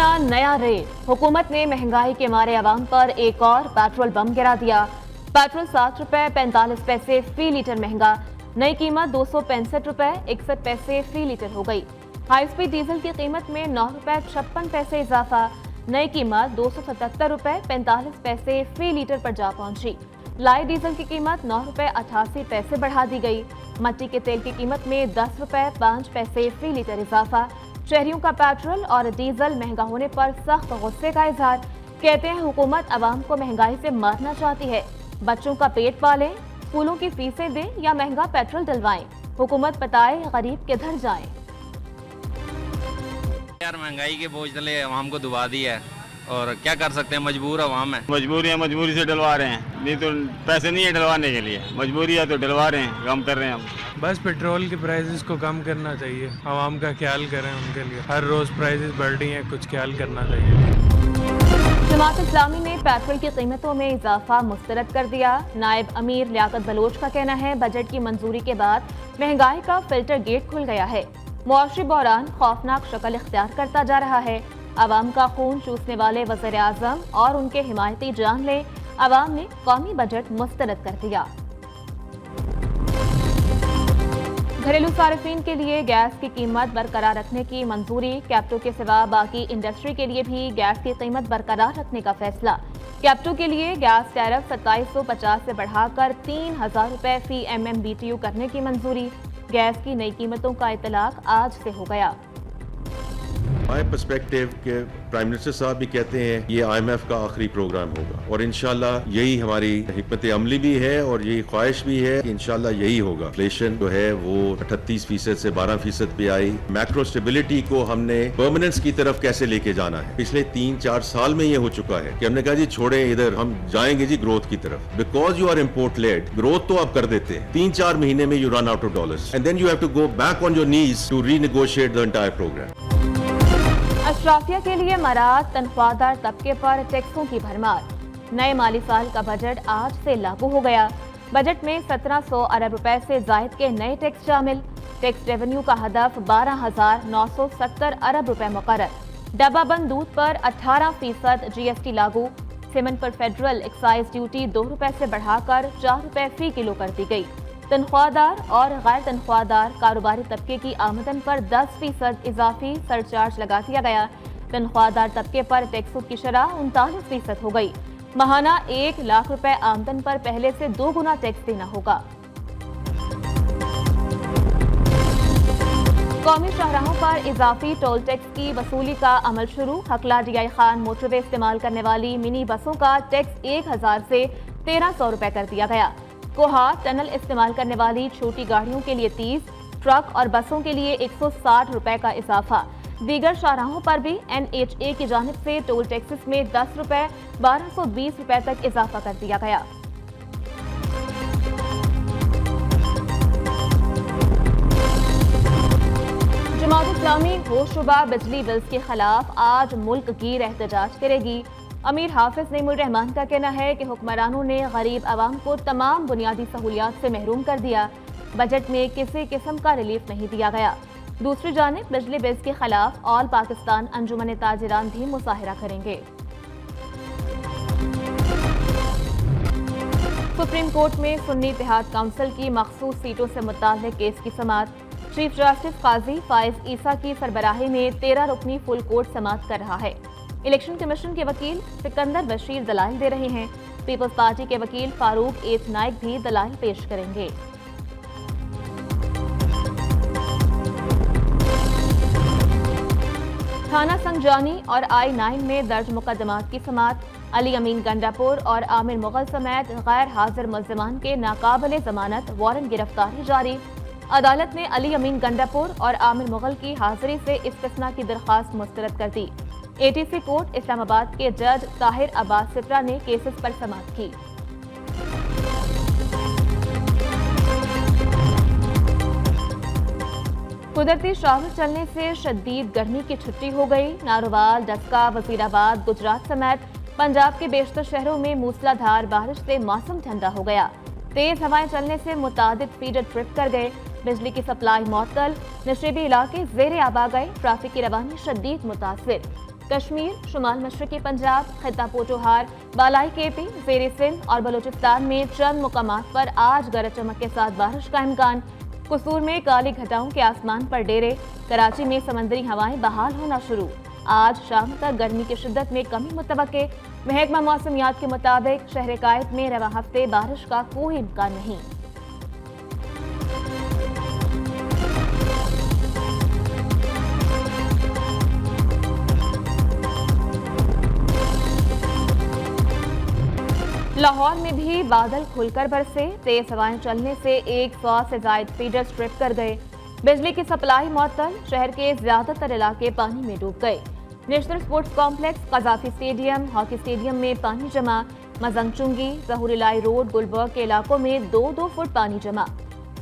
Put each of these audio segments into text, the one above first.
बना नया रेट। हुकूमत ने महंगाई के मारे अवाम पर एक और पेट्रोल बम गिरा दिया। पेट्रोल 7 रुपए 45 पैसे फी लीटर महंगा। नई कीमत 265 रुपए 61 पैसे फी लीटर हो गई। हाई स्पीड डीजल की कीमत में 9 रुपए 56 पैसे इजाफा। नई कीमत 277 रुपए 45 पैसे फी लीटर पर जा पहुंची। लाइट डीजल की कीमत 9 रुपए 88 पैसे बढ़ा दी गई। मट्टी के तेल की कीमत में 10 रुपए 5 पैसे फी लीटर इजाफा। शहरियों का पेट्रोल और डीजल महंगा होने पर सख्त गुस्से का इजहार। कहते हैं हुकूमत अवाम को महंगाई से मारना चाहती है। बच्चों का पेट पालें, स्कूलों की फीसें दें या महंगा पेट्रोल डलवाएं। हुकूमत बताए गरीब किधर जाएं। यार महंगाई के बोझ तले अवाम को दबा दिया है और क्या कर सकते हैं, मजबूर अवाम है। मजबूरी से डलवा रहे हैं, नहीं तो पैसे नहीं है डलवाने के लिए। मजबूरी है तो डलवा रहे हैं, कम कर रहे हैं हम। बस पेट्रोल के प्राइसेस को कम करना चाहिए, आवाम का ख्याल करें उनके लिए। हर रोज प्राइसेस बढ़ रही हैं, कुछ ख्याल करना चाहिए। जमात इस्लामी ने पेट्रोल की कीमतों में इजाफा मुस्तरद कर दिया। नायब अमीर लियाकत बलोच का कहना है बजट की मंजूरी के बाद महंगाई का फिल्टर गेट खुल गया है। मुआशी बहरान खौफनाक शक्ल इख्तियार करता जा रहा है। अवाम का खून चूसने वाले वज़ीर आज़म और उनके हिमायती जान ले, अवाम ने कौमी बजट मुस्तरद कर दिया। घरेलू सार्फिन के लिए गैस की कीमत बरकरार रखने की मंजूरी। कैप्टो के सिवा बाकी इंडस्ट्री के लिए भी गैस की कीमत बरकरार रखने का फैसला। कैप्टो के लिए गैस टैरिफ 2750 से बढ़ाकर 3000 रुपए फी MMBTU करने की मंजूरी। गैस की नई कीमतों का इतलाक आज से हो गया। माय पर्सपेक्टिव के प्राइम मिनिस्टर साहब भी कहते हैं ये IMF का आखिरी प्रोग्राम होगा और इंशाल्लाह यही हमारी हिकमत अमली भी है और यही ख्वाहिश भी है कि इंशाल्लाह यही होगा। इन्फ्लेशन जो है वो 38% से 12% पे आई। मैक्रो स्टेबिलिटी को हमने परमानेंस की तरफ कैसे लेके जाना है, पिछले 3-4 साल में ये हो चुका है कि हमने कहा जी छोड़े इधर, हम जाएंगे जी ग्रोथ की तरफ। Because you are import led, growth तो आप कर देते हैं, 3-4 महीने में you run out of dollars and then you have to go back on your knees to renegotiate the entire programme. अशराफिया के लिए मराज तनख्वाहदार तबके पर टैक्सों की भरमार। नए माली साल का बजट आज से लागू हो गया। बजट में 1700 अरब रुपए से जायद के नए टैक्स शामिल। टैक्स रेवेन्यू का हदफ 12,970 अरब रुपए मुकर्रर। डब्बाबंद दूध पर 18% GST लागू। सीमेंट पर फेडरल एक्साइज ड्यूटी 2 रुपए से बढ़ाकर 4 रुपए फी किलो कर दी गई। तनख्वाहदार और गैर तनख्वाहदार कारोबारी तबके की आमदन पर 10% इजाफी सरचार्ज लगा दिया गया। तनख्वाहदार तबके पर टैक्सों की शरह 39% हो गई। माहाना 1 लाख रुपए आमदन पर पहले से 2 गुना टैक्स देना होगा। कौमी शाहराहों पर इजाफी टोल टैक्स की वसूली का अमल शुरू। हकला DI खान मोटरवे इस्तेमाल करने वाली मिनी बसों का टैक्स 1000 से 1300 रुपए कर दिया गया। कोहा टनल इस्तेमाल करने वाली छोटी गाड़ियों के लिए 30, ट्रक और बसों के लिए 160 रुपए का इजाफा। दीगर शाहराहों पर भी NHA की जानिब से टोल टैक्सेस में 10 रुपए 1220 रुपए तक इजाफा कर दिया गया। जमात इस्लामी होशरुबा बिजली बिल्स के खिलाफ आज मुल्क गिर एहतजाज करेगी। अमीर हाफिज नईमुर रहमान का कहना है कि हुक्मरानों ने गरीब आवाम को तमाम बुनियादी सहूलियात से महरूम कर दिया। बजट में किसी किस्म का रिलीफ नहीं दिया गया। दूसरी जानिब बिजली बिल्स के खिलाफ ऑल पाकिस्तान अंजुमन ताजिरान भी मुजाहिरा करेंगे। सुप्रीम कोर्ट में सुन्नी इत्तेहाद काउंसिल की मखसूस सीटों से मुताल्लिक केस की समाअत। चीफ जस्टिस काजी फाइज ईसा की सरबराही में 13 रुकनी फुल कोर्ट समाअत कर रहा है। इलेक्शन कमीशन के वकील सिकंदर बशीर दलाइल दे रहे हैं। पीपल्स पार्टी के वकील फारूक एच नाइक भी दलाइल पेश करेंगे। थाना संजानी और I-9 में दर्ज मुकदमात की समाअत। अली अमीन गंडापुर और आमिर मुगल समेत गैर हाजिर मुल्जिमान के नाकाबिले जमानत वारंट गिरफ्तारी जारी। अदालत ने अली अमीन गंडापुर और आमिर मुगल की हाजिरी से इस्तिस्ना की दरख्वास्त मुस्तरद कर दी। ATC कोर्ट इस्लामाबाद के जज ताहिर अब्बास सिप्रा ने केसेस पर समाअत की। कुदरती शावर चलने से शदीद गर्मी की छुट्टी हो गई। नारोवाल, डस्का, वजीराबाद, गुजरात समेत पंजाब के बेशतर शहरों में मूसलाधार बारिश से मौसम ठंडा हो गया। तेज हवाएं चलने से मुतादिद फीडर ट्रिप कर गए। बिजली की सप्लाई मअतल, नशेबी इलाके ज़ेरे आब आ गए। ट्रैफिक की रवानी शदीद मुतासिर। کشمیر، شمال مشرقی پنجاب، خطہ پوٹوہار، بالائی کے پی، زیر سندھ اور بلوچستان میں چند مقامات پر آج گرج چمک کے ساتھ بارش کا امکان۔ قصور میں کالی گھٹاؤں کے آسمان پر ڈیرے، کراچی میں سمندری ہوائیں بحال ہونا شروع۔ آج شام تک گرمی کی شدت میں کمی متوقع۔ محکمہ موسمیات کے مطابق شہر قائد میں رواں ہفتے بارش کا کوئی امکان نہیں۔ لاہور میں بھی بادل کھل کر برسے، تیز ہوائیں چلنے سے 100 سے زائد فیڈر سٹرپ کر گئے۔ بجلی کی سپلائی معطل، شہر کے زیادہ تر علاقے پانی میں ڈوب گئے۔ National sports complex, Gaddafi stadium, hockey stadium میں پانی جمع۔ مزنگ چنگی، ظہور لائی روڈ، گلبرگ کے علاقوں میں 2-2 فٹ پانی جمع۔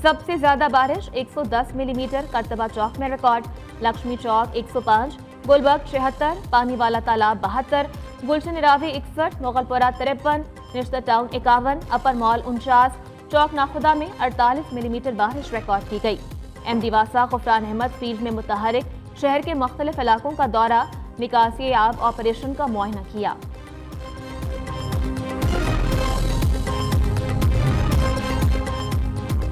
سب سے زیادہ بارش 110 ملی میٹر کرتبہ چوک میں ریکارڈ، لکشمی چوک 105، گلبرگ 76، پانی والا تالاب 72، گلشن راوی 61، مغل پورہ 53، نشتر ٹاؤن 51، اپر مال 49، چوک ناخدا میں 48 ملی میٹر بارش ریکارڈ کی گئی۔ ایم ڈی واسا غفران احمد فیلڈ میں متحرک، شہر کے مختلف علاقوں کا دورہ، نکاسی آب آپریشن کا معائنہ کیا۔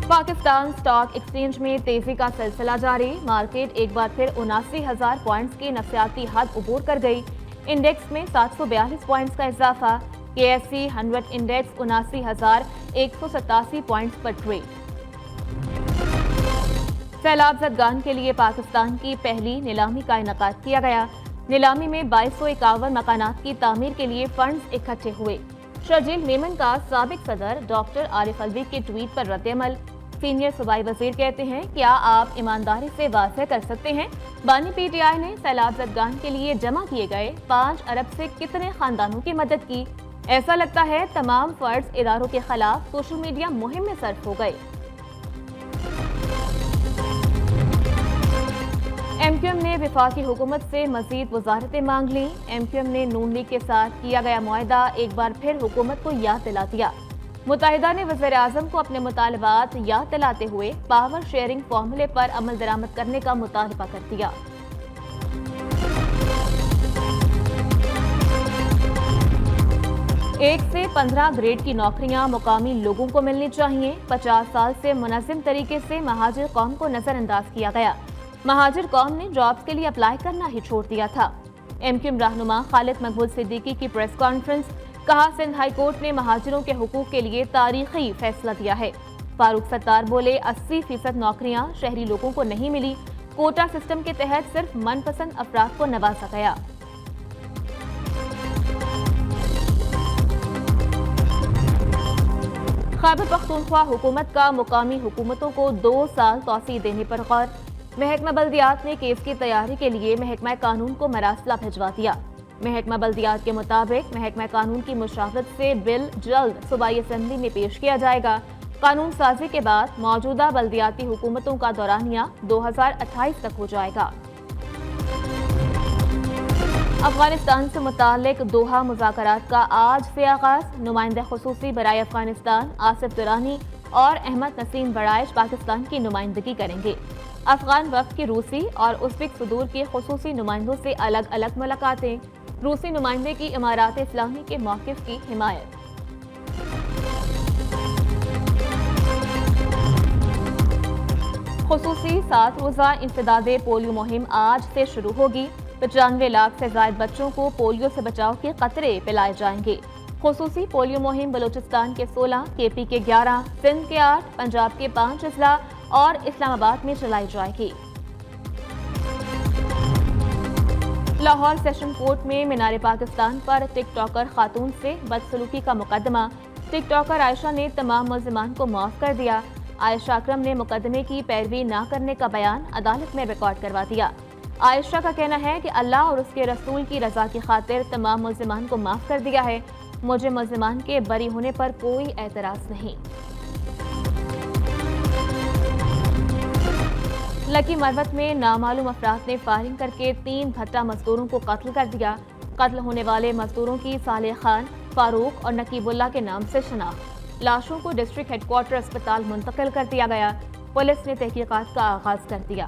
پاکستان سٹاک ایکسچینج میں تیزی کا سلسلہ جاری، مارکیٹ ایک بار پھر 79,000 پوائنٹس کی نفسیاتی حد عبور کر گئی۔ انڈیکس میں 742 پوائنٹس کا اضافہ، کے ایس سی 100 انڈیکس 79,187 پوائنٹس پر ٹریڈ۔ سیلاب زدگان کے لیے پاکستان کی پہلی نیلامی کا انعقاد کیا گیا۔ نیلامی میں 2251 مکانات کی تعمیر کے لیے فنڈز اکٹھے ہوئے۔ شرجیل میمن کا سابق صدر ڈاکٹر عارف الوی کے ٹویٹ پر رد عمل۔ سینئر صوبائی وزیر کہتے ہیں، کیا آپ ایمانداری سے واضح کر سکتے ہیں بانی پی ٹی آئی نے سیلاب زدگان کے لیے جمع کیے گئے 5 ارب سے کتنے خاندانوں کی مدد کی؟ ایسا لگتا ہے تمام فرض اداروں کے خلاف سوشل میڈیا مہم میں صرف ہو گئے۔ ایم کیو ایم نے وفاقی حکومت سے مزید وزارتیں مانگ لیں۔ ایم کیو ایم نے نون لیگ کے ساتھ کیا گیا معاہدہ ایک بار پھر حکومت کو یاد دلا دیا۔ متحدہ نے وزیر اعظم کو اپنے مطالبات یاد دلاتے ہوئے پاور شیئرنگ فارمولے پر عمل درآمد کرنے کا مطالبہ کر دیا۔ 1 سے 15 گریڈ کی نوکریاں مقامی لوگوں کو ملنی چاہیے۔ 50 سال سے منظم طریقے سے مہاجر قوم کو نظر انداز کیا گیا۔ مہاجر قوم نے جابز کے لیے اپلائی کرنا ہی چھوڑ دیا تھا۔ ایم کیو ایم رہنما خالد مقبول صدیقی کی پریس کانفرنس، کہا سندھ ہائی کورٹ نے مہاجروں کے حقوق کے لیے تاریخی فیصلہ دیا ہے۔ فاروق ستار بولے 80% نوکریاں شہری لوگوں کو نہیں ملی، کوٹا سسٹم کے تحت صرف من پسند افراد کو نوازا گیا۔ خیبر پختونخوا حکومت کا مقامی حکومتوں کو 2 سال توسیع دینے پر غور۔ محکمہ بلدیات نے کیس کی تیاری کے لیے محکمہ قانون کو مراسلہ بھجوا دیا۔ محکمہ بلدیات کے مطابق محکمہ قانون کی مشاورت سے بل جلد صوبائی اسمبلی میں پیش کیا جائے گا۔ قانون سازی کے بعد موجودہ بلدیاتی حکومتوں کا دورانیہ 2028 تک ہو جائے گا۔ افغانستان سے متعلق دوحہ مذاکرات کا آج سے آغاز۔ نمائندہ خصوصی برائے افغانستان آصف درانی اور احمد نسیم بڑائش پاکستان کی نمائندگی کریں گے۔ افغان وفد کی روسی اور ازبک صدور کے خصوصی نمائندوں سے الگ الگ ملاقاتیں۔ روسی نمائندے کی امارات اسلامی کے موقف کی حمایت۔ خصوصی 7 روزہ انسداد پولیو مہم آج سے شروع ہوگی۔ 95 لاکھ سے زائد بچوں کو پولیو سے بچاؤ کے قطرے پلائے جائیں گے۔ خصوصی پولیو مہم بلوچستان کے 16، کے پی کے 11، سندھ کے 8، پنجاب کے 5 اضلاع اور اسلام آباد میں چلائی جائے گی۔ لاہور سیشن کورٹ میں مینار پاکستان پر ٹک ٹاکر خاتون سے بدسلوکی کا مقدمہ۔ ٹک ٹاکر عائشہ نے تمام ملزمان کو معاف کر دیا۔ عائشہ اکرم نے مقدمے کی پیروی نہ کرنے کا بیان عدالت میں ریکارڈ کروا دیا۔ عائشہ کا کہنا ہے کہ اللہ اور اس کے رسول کی رضا کی خاطر تمام ملزمان کو معاف کر دیا ہے، مجھے ملزمان کے بری ہونے پر کوئی اعتراض نہیں۔ لکی مروت میں نامعلوم افراد نے فائرنگ کر کے 3 بھٹا مزدوروں کو قتل کر دیا۔ قتل ہونے والے مزدوروں کی صالح خان، فاروق اور نقیب اللہ کے نام سے شناخت۔ لاشوں کو ڈسٹرکٹ ہیڈ کوارٹر اسپتال منتقل کر دیا گیا۔ پولیس نے تحقیقات کا آغاز کر دیا۔